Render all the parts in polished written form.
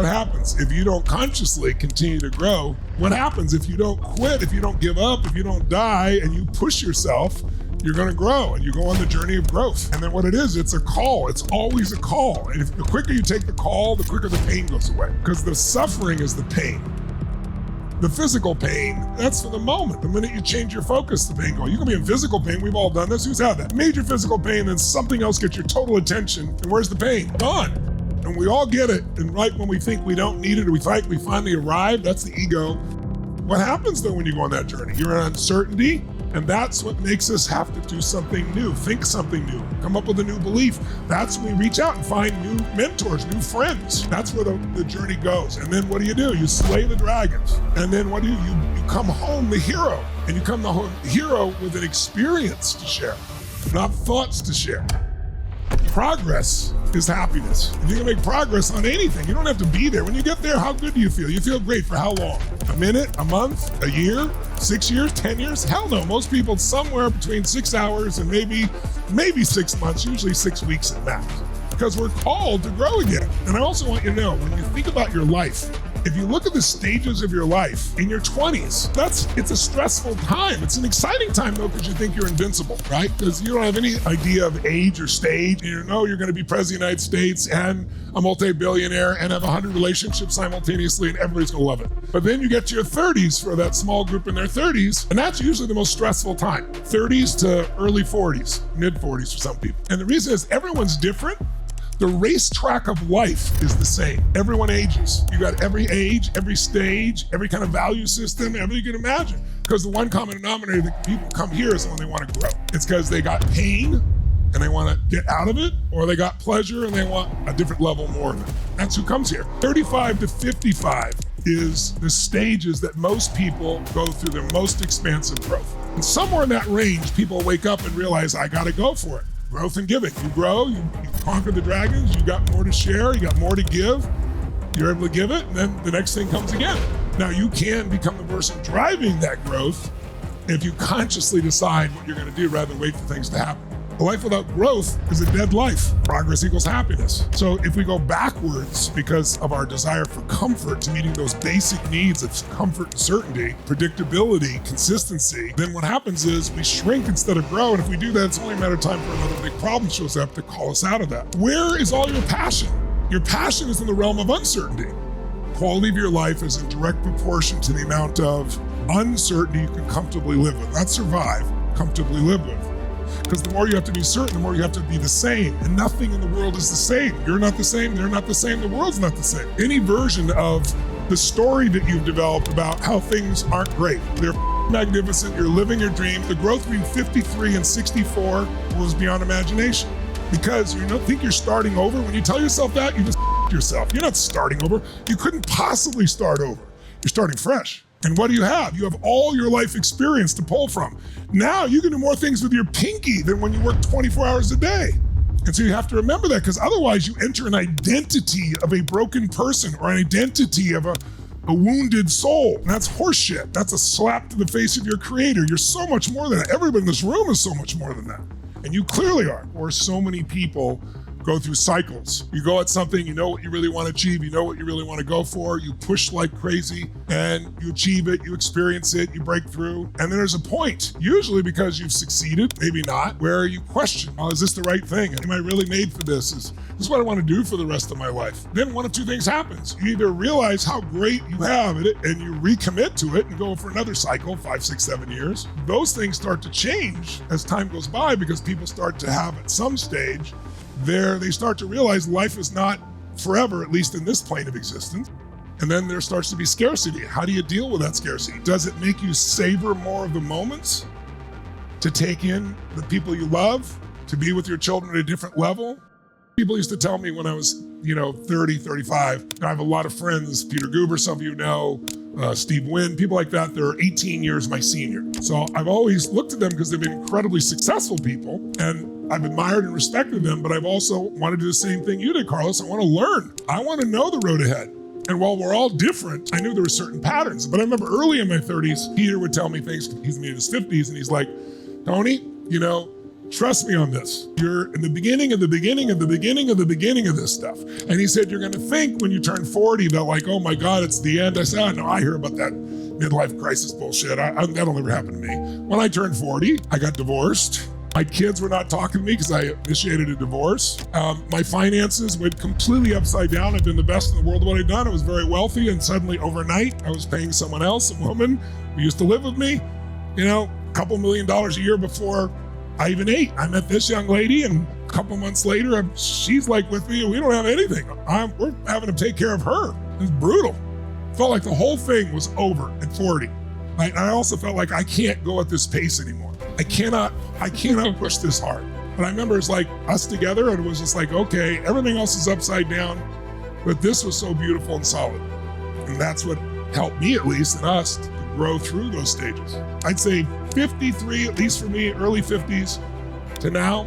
What happens if you don't consciously continue to grow? What happens if you don't quit, if you don't give up, if you don't die and you push yourself? You're gonna grow and you go on the journey of growth. And then what it is, it's a call. It's always a call. And if the quicker you take the call, the quicker the pain goes away. Because the suffering is the pain. The physical pain, that's for the moment. The minute you change your focus, the pain goes. You can be in physical pain, we've all done this. Who's had that? Major physical pain, then something else gets your total attention. And where's the pain? Gone. And we all get it. And right when we think we don't need it, or we finally arrive, that's the ego. What happens though when you go on that journey? You're in uncertainty. And that's what makes us have to do something new, think something new, come up with a new belief. That's when we reach out and find new mentors, new friends. That's where the journey goes. And then what do? You slay the dragons. And then what do? You come home the hero. And you come home the hero with an experience to share, not thoughts to share. Progress is happiness. You can make progress on anything. You don't have to be there. When you get there, how good do you feel? You feel great for how long? A minute, a month, a year, 6 years, 10 years? Hell no. Most people somewhere between 6 hours and maybe 6 months, usually 6 weeks at max. Because we're called to grow again. And I also want you to know, when you think about your life, if you look at the stages of your life in your 20s, it's a stressful time. It's an exciting time though, because you think you're invincible, right? Because you don't have any idea of age or stage. You know you're going to be president of the United States and a multi-billionaire and have 100 relationships simultaneously and everybody's going to love it. But then you get to your 30s for that small group in their 30s, and that's usually the most stressful time. 30s to early 40s, mid 40s for some people. And the reason is everyone's different. The racetrack of life is the same. Everyone ages. You got every age, every stage, every kind of value system, everything you can imagine. Because the one common denominator that people come here is when they want to grow. It's because they got pain and they want to get out of it, or they got pleasure and they want a different level more of it. That's who comes here. 35 to 55 is the stages that most people go through their most expansive growth. And somewhere in that range, people wake up and realize, I got to go for it. Growth and giving. You grow, you conquer the dragons, you got more to share, you got more to give, you're able to give it, and then the next thing comes again. Now you can become the person driving that growth if you consciously decide what you're going to do rather than wait for things to happen. A life without growth is a dead life. Progress equals happiness. So if we go backwards because of our desire for comfort to meeting those basic needs of comfort and certainty, predictability, consistency, then what happens is we shrink instead of grow. And if we do that, it's only a matter of time for another big problem shows up to call us out of that. Where is all your passion? Your passion is in the realm of uncertainty. Quality of your life is in direct proportion to the amount of uncertainty you can comfortably live with. Not survive, comfortably live with. Because the more you have to be certain, the more you have to be the same. And nothing in the world is the same. You're not the same, they're not the same, the world's not the same. Any version of the story that you've developed about how things aren't great, they're magnificent, you're living your dream. The growth between 53 and 64 was beyond imagination. Because you don't think you're starting over. When you tell yourself that, you just yourself. You're not starting over. You couldn't possibly start over. You're starting fresh. And what do you have? You have all your life experience to pull from. Now you can do more things with your pinky than when you work 24 hours a day. And so you have to remember that, because otherwise you enter an identity of a broken person or an identity of a wounded soul. And that's horseshit. That's a slap to the face of your creator. You're so much more than that. Everybody in this room is so much more than that. And you clearly are. Or so many people go through cycles. You go at something, you know what you really want to achieve, you know what you really want to go for, you push like crazy, and you achieve it, you experience it, you break through. And then there's a point, usually because you've succeeded, maybe not, where you question, oh, is this the right thing? Am I really made for this? Is this what I want to do for the rest of my life? Then one of two things happens. You either realize how great you have it and you recommit to it and go for another cycle, 5, 6, 7 years. Those things start to change as time goes by, because people start to have at some stage they start to realize life is not forever, at least in this plane of existence. And then there starts to be scarcity. How do you deal with that scarcity? Does it make you savor more of the moments? To take in the people you love? To be with your children at a different level? People used to tell me when I was, 30, 35, I have a lot of friends, Peter Guber, some of you know, Steve Wynn, people like that, they're 18 years my senior. So I've always looked at them because they've been incredibly successful people, and I've admired and respected them, but I've also wanted to do the same thing you did, Carlos. I want to learn. I want to know the road ahead. And while we're all different, I knew there were certain patterns. But I remember early in my 30s, Peter would tell me things. He's in his 50s, and he's like, Tony, trust me on this. You're in the beginning of the beginning of the beginning of the beginning of this stuff. And he said, you're gonna think when you turn 40 that like, oh my God, it's the end. I said, oh no, I hear about that midlife crisis bullshit. That'll never happen to me. When I turned 40, I got divorced. My kids were not talking to me because I initiated a divorce. My finances went completely upside down. I'd been the best in the world at what I'd done. I was very wealthy, and suddenly overnight, I was paying someone else, a woman who used to live with me, a couple $1 million a year before I even ate. I met this young lady, and a couple months later, she's like with me, and we don't have anything. We're having to take care of her. It's brutal. Felt like the whole thing was over at 40. I also felt like I can't go at this pace anymore. I cannot push this hard. But I remember it's like us together, and it was just like, okay, everything else is upside down, but this was so beautiful and solid. And that's what helped me, at least, and us, to grow through those stages. I'd say 53, at least for me, early 50s to now,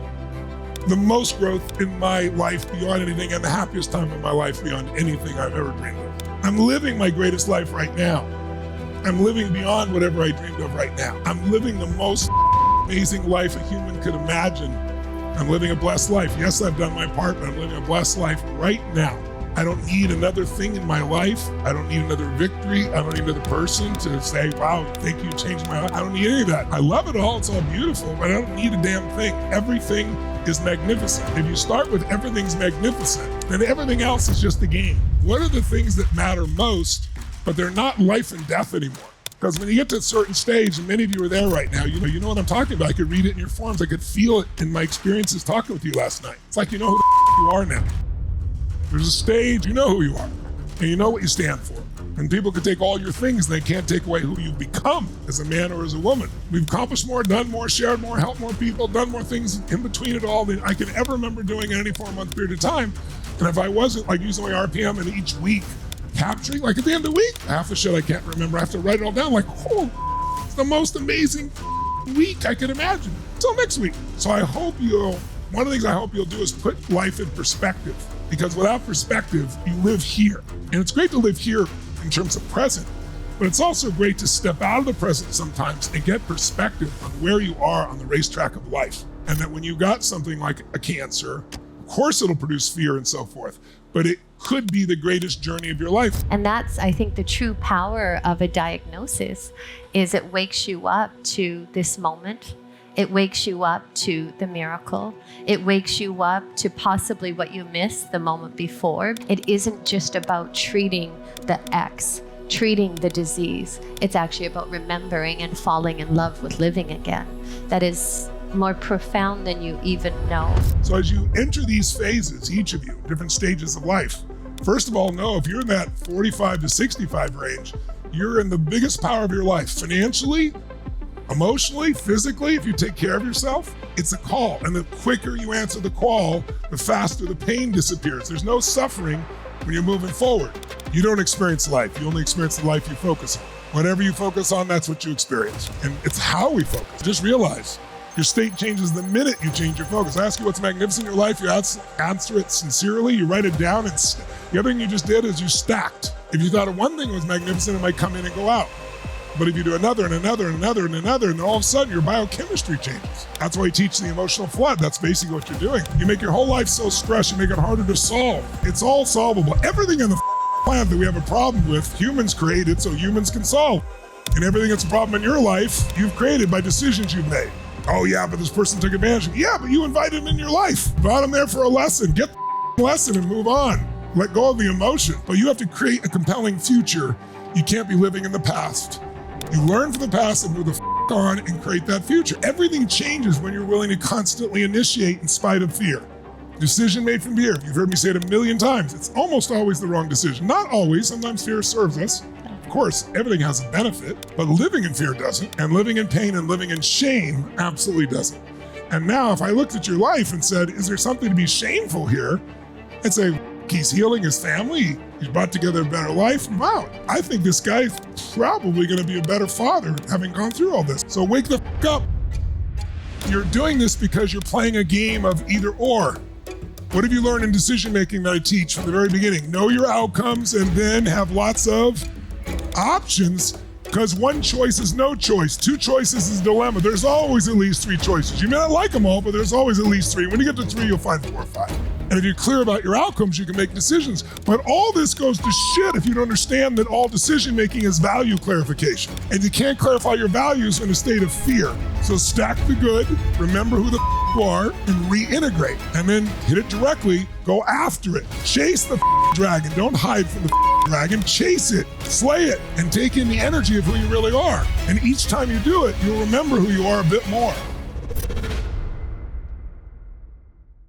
the most growth in my life beyond anything, and the happiest time of my life beyond anything I've ever dreamed of. I'm living my greatest life right now. I'm living beyond whatever I dreamed of right now. I'm living the most amazing life a human could imagine. I'm living a blessed life. Yes, I've done my part, but I'm living a blessed life right now. I don't need another thing in my life. I don't need another victory. I don't need another person to say, wow, thank you, changed my life. I don't need any of that. I love it all. It's all beautiful, but I don't need a damn thing. Everything is magnificent. If you start with everything's magnificent, then everything else is just a game. What are the things that matter most, but they're not life and death anymore? Because when you get to a certain stage, and many of you are there right now, you know what I'm talking about. I could read it in your forms. I could feel it in my experiences talking with you last night. It's like you know who the you are now. There's a stage, you know who you are, and you know what you stand for. And people can take all your things, and they can't take away who you've become as a man or as a woman. We've accomplished more, done more, shared more, helped more people, done more things in between it all than I could ever remember doing in any 4-month period of time. And if I wasn't like using my RPM and each week capturing, like at the end of the week, half the shit I can't remember. I have to write it all down like, oh, it's the most amazing week I could imagine. Until next week. So one of the things I hope you'll do is put life in perspective. Because without perspective, you live here. And it's great to live here in terms of present, but it's also great to step out of the present sometimes and get perspective on where you are on the racetrack of life. And that when you got something like a cancer, of course it'll produce fear and so forth, but it could be the greatest journey of your life. And that's, I think, the true power of a diagnosis is it wakes you up to this moment. It wakes you up to the miracle. It wakes you up to possibly what you missed the moment before. It isn't just about treating the X, treating the disease. It's actually about remembering and falling in love with living again. That is more profound than you even know. So as you enter these phases, each of you, different stages of life, first of all, know if you're in that 45 to 65 range, you're in the biggest power of your life, financially, emotionally, physically. If you take care of yourself, it's a call. And the quicker you answer the call, the faster the pain disappears. There's no suffering when you're moving forward. You don't experience life. You only experience the life you focus on. Whatever you focus on, that's what you experience. And it's how we focus. Just realize your state changes the minute you change your focus. I ask you what's magnificent in your life, you answer it sincerely, you write it down, and the other thing you just did is you stacked. If you thought of one thing was magnificent, it might come in and go out. But if you do another and another and another and another, and then all of a sudden your biochemistry changes. That's why you teach the emotional flood. That's basically what you're doing. You make your whole life so stressed, you make it harder to solve. It's all solvable. Everything in the planet that we have a problem with, humans created so humans can solve. And everything that's a problem in your life, you've created by decisions you've made. Oh yeah, but this person took advantage of me. Yeah, but you invited him in your life. Brought him there for a lesson. Get the lesson and move on. Let go of the emotion. But you have to create a compelling future. You can't be living in the past. You learn from the past and move the on and create that future. Everything changes when you're willing to constantly initiate in spite of fear. Decision made from fear. You've heard me say it a million times. It's almost always the wrong decision. Not always. Sometimes fear serves us. Of course, everything has a benefit, but living in fear doesn't. And living in pain and living in shame absolutely doesn't. And now if I looked at your life and said, is there something to be shameful here? I'd say, he's healing his family. He's brought together a better life. Wow, I think this guy's probably going to be a better father having gone through all this. So wake the up. You're doing this because you're playing a game of either or. What have you learned in decision making that I teach from the very beginning? Know your outcomes and then have lots of options Because one choice is no choice. Two choices is dilemma. There's always at least three choices. You may not like them all, but there's always at least three. When you get to three, you'll find 4 or 5. And if you're clear about your outcomes, you can make decisions. But all this goes to shit if you don't understand that all decision making is value clarification. And you can't clarify your values in a state of fear. So stack the good, remember who the you are, and reintegrate. And then hit it directly, go after it. Chase the dragon. Don't hide from the dragon. Chase it, slay it, and take in the energy of who you really are. And each time you do it, you'll remember who you are a bit more.